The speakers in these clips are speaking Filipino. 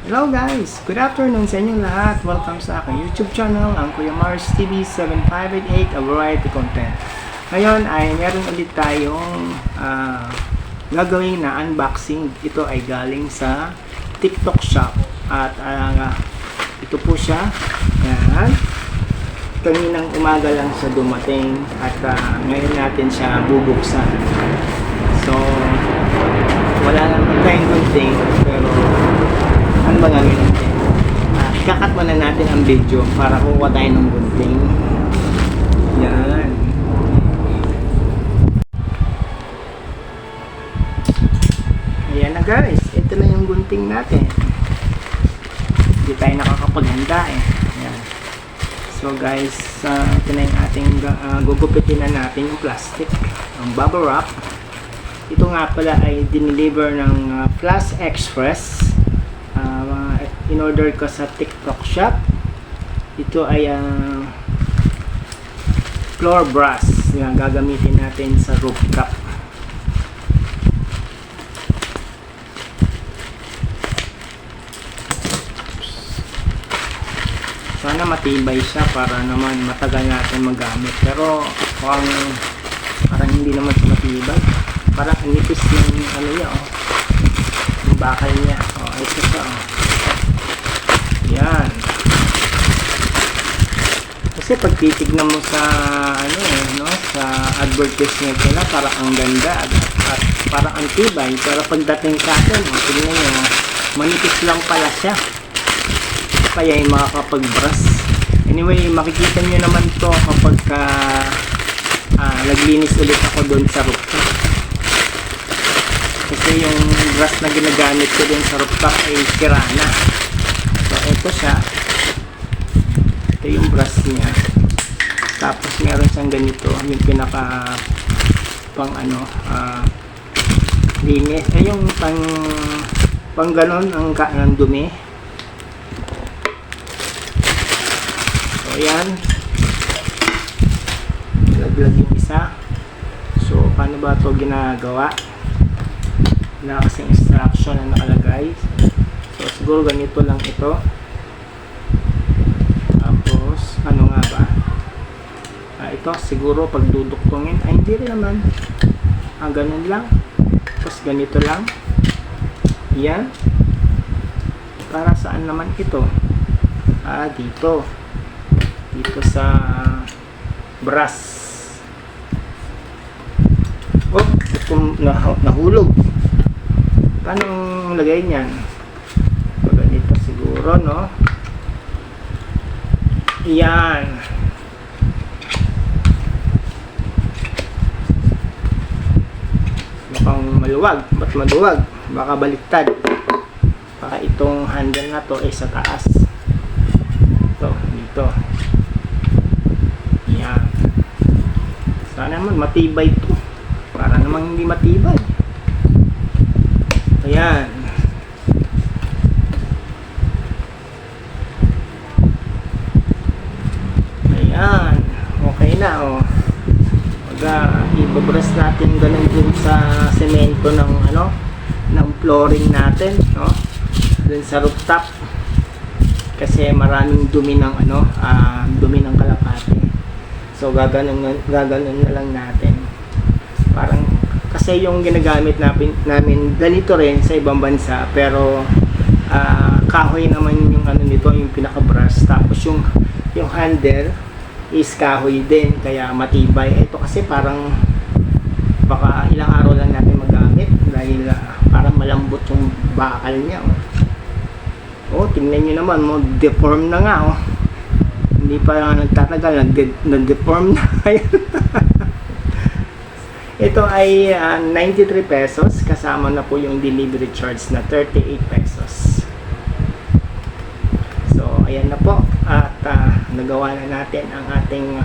Hello guys! Good afternoon sa inyo lahat. Welcome sa aking YouTube channel, ang Kuya Mars TV 7588, a variety content. Ngayon ay meron ulit tayong gagawin na unboxing. Ito ay galing sa TikTok shop. At ito po siya. Yan. Kaninang umaga lang siya dumating at ngayon natin siya bubuksan. So, wala naman tayong gunting pero ano ba gagawin natin? Ikakat muna natin ang video para kukuha tayo ng gunting. Yan. Ayan na guys, ito na yung gunting natin. Hindi tayo nakakapaghanda eh. Ayan. So guys, ito na yung ating gugupitin na natin yung plastic, ang bubble wrap. Ito nga pala ay dineliver ng Flash Express. In-order ko sa TikTok shop. Ito ay floor brush na gagamitin natin sa rooftop. Sana matibay siya para naman matagal natin magamit. Pero parang hindi naman siya matibay. Parang nipis yung ano niya, oh. Yung bakal niya. Oh, ito siya, oh. Yan. Kasi pag titignan mo sa sa advertisement nila, parang ang ganda at parang ang tibay. Pero pagdating sa atin, tingnan nyo, manipis lang pala siya. Kaya yung makakapag-brush. Anyway, makikita nyo naman to kapag naglinis ulit ako doon sa rooftop. Kasi yung brush na ginagamit ko doon sa rooftop ay Kirana. So, ito siya. Ito yung brush niya. Tapos, meron siyang ganito. Yung pinaka linis. Ay, yung pang ganon ang dumi. So, ayan. Laglag yung isa. So, paano ba ito ginagawa? Wala kasing instruction na nakalagay. So, siguro ganito lang ito. Tapos, ano nga ba? Ito, siguro pag duduktungin, ay hindi rin naman. Ganun lang. Tapos, ganito lang. Yan. Para saan naman ito? Dito. Dito sa brush. Oh, ito nahulog. Paano lagay niyan? Ganito siguro, no? Yan. Mukhang maluwag. Ba't maluwag? Baka baliktad. Baka itong handle na to ay sa taas. Ito, dito. Yan. Sana naman matibay to. Para namang hindi matibay. Ayan. Ayan. Okay na, oh. Ibabrush natin ganun din sa semento ng flooring natin, no? Dun sa rooftop. Kasi maraming dumi ng dumi ng kalapate. So gaganon na lang natin. Parang kasi yung ginagamit namin ganito rin sa ibang bansa, pero kahoy naman yung nito, yung pinaka-brush. Tapos yung handle is kahoy din, kaya matibay. Ito kasi parang baka ilang araw lang natin magamit dahil parang malambot yung bakal niya, oh. Tingnan nyo naman, deform na nga, oh. Hindi pa nagtatagal, nag-deform na. Ito ay 93 pesos, kasama na po yung delivery charge na 38 pesos. So, ayan na po. At nagawa na natin ang ating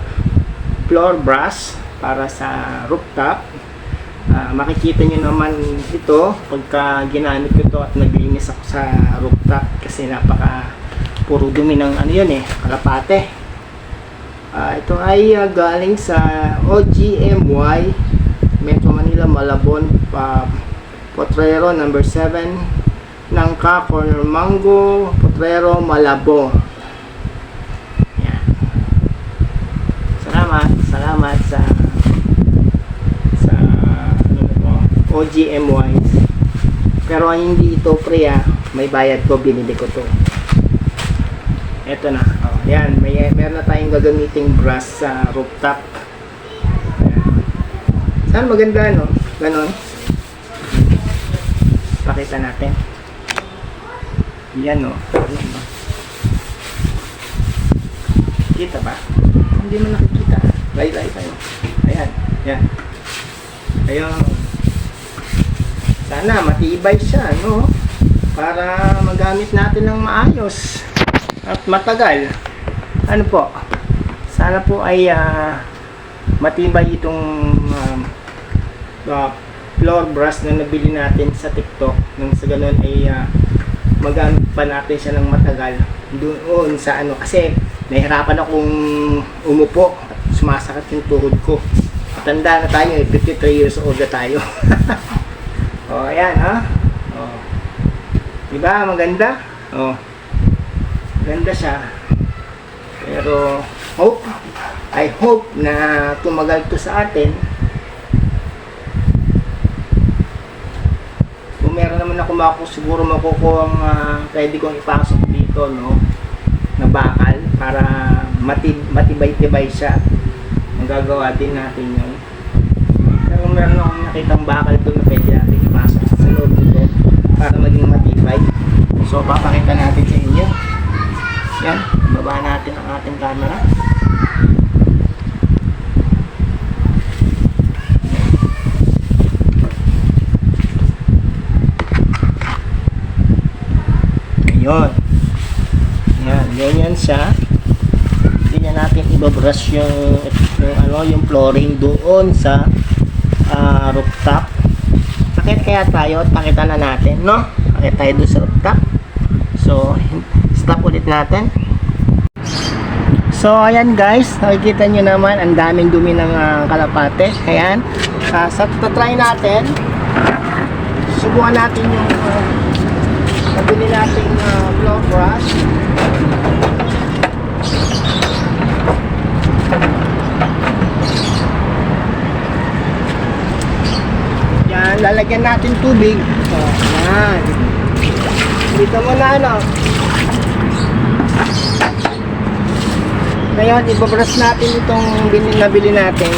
floor brush para sa rooftop. Makikita nyo naman ito pagka ginamit ko ito at naglinis ako sa rooftop kasi puro dumi ng kalapate. Ito ay galing sa OGMY Metro Manila, Malabon, Potrero, number 7, Nangka, Corner Mango, Potrero, Malabo. Yan. Salamat sa ano to, OGMY. Pero hindi ito free may bayad ko, binili ko to. Eto na. Yan, meron na tayong gagamiting brush sa rooftop. Saan maganda, no? Ganon. Pakita natin. Yan, no? Kita ba? Hindi mo nakikita. Lay tayo. Ayan. Yan. Ayun. Sana matibay siya, no? Para magamit natin ng maayos at matagal. Ano po? Sana po ay matibay itong floor brush na nabili natin sa TikTok. Nang sa ganun ay magamit pa natin siya ng matagal doon sa ano, kasi nahihirapan akong umupo at sumasakit yung tuhod ko. Matanda na tayo, 53 years old na tayo. O, ayan o. Diba maganda? O, ganda siya. Pero I hope na tumagal to sa atin. Kung meron naman ako siguro makukuha ang pwede kong ipasok dito, no, na bakal para matibay-tibay siya. Magagawa din natin yun. Pero meron akong nakitang bakal doon na pwede natin ipasok sa loob nito para maging matibay. So papakita natin sa inyo. Yan, baba natin ang ating camera. Ayun. Yan, ganyan siya. Hindi natin ibabrush yung flooring doon sa rooftop. Pakita kaya tayo at pakita na natin, no? Pakita tayo doon sa rooftop. So, stop ulit natin. So, ayan guys, nakikita nyo naman ang daming dumi ng kalapate. Ayan. Sa try natin, subukan natin yung nabili nating floor brush. Yan, lalagyan natin tubig. So, ayan. Dito muna, ano. Ngayon, ibabrush natin itong nabili natin.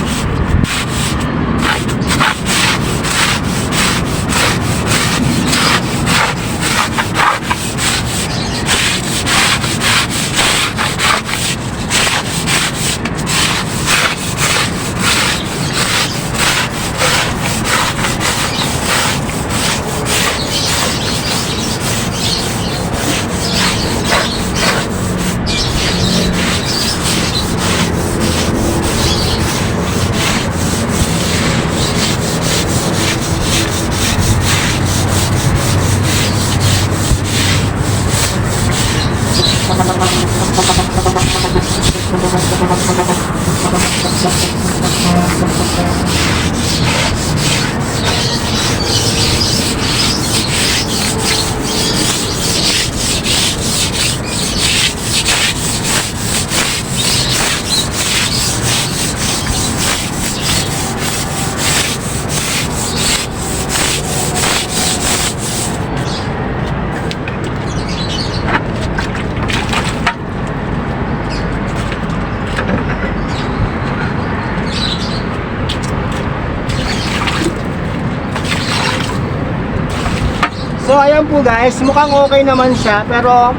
So ayan po guys, mukhang okay naman siya, pero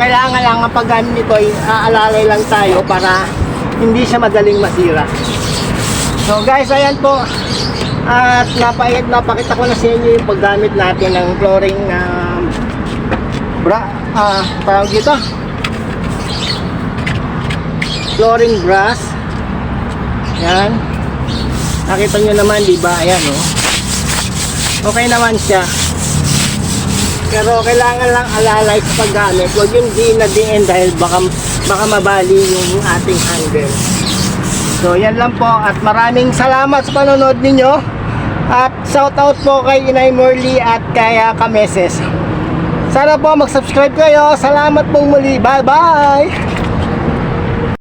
kailangan lang pag gamit nito ay aalalay lang tayo para hindi siya madaling masira. So guys, ayan po, at napakita ko na sa inyo yung paggamit natin ng flooring tawag dito, flooring brush. Yan, nakita nyo naman, diba? Ayan okay naman siya. Pero kailangan lang alalay sa paggamit. Huwag yung diin dahil baka mabali yung ating handle. So yan lang po, at maraming salamat sa panonood ninyo. At shout out po kay Inay Morley at kay Kameses. Sana po mag-subscribe kayo. Salamat pong muli. Bye-bye!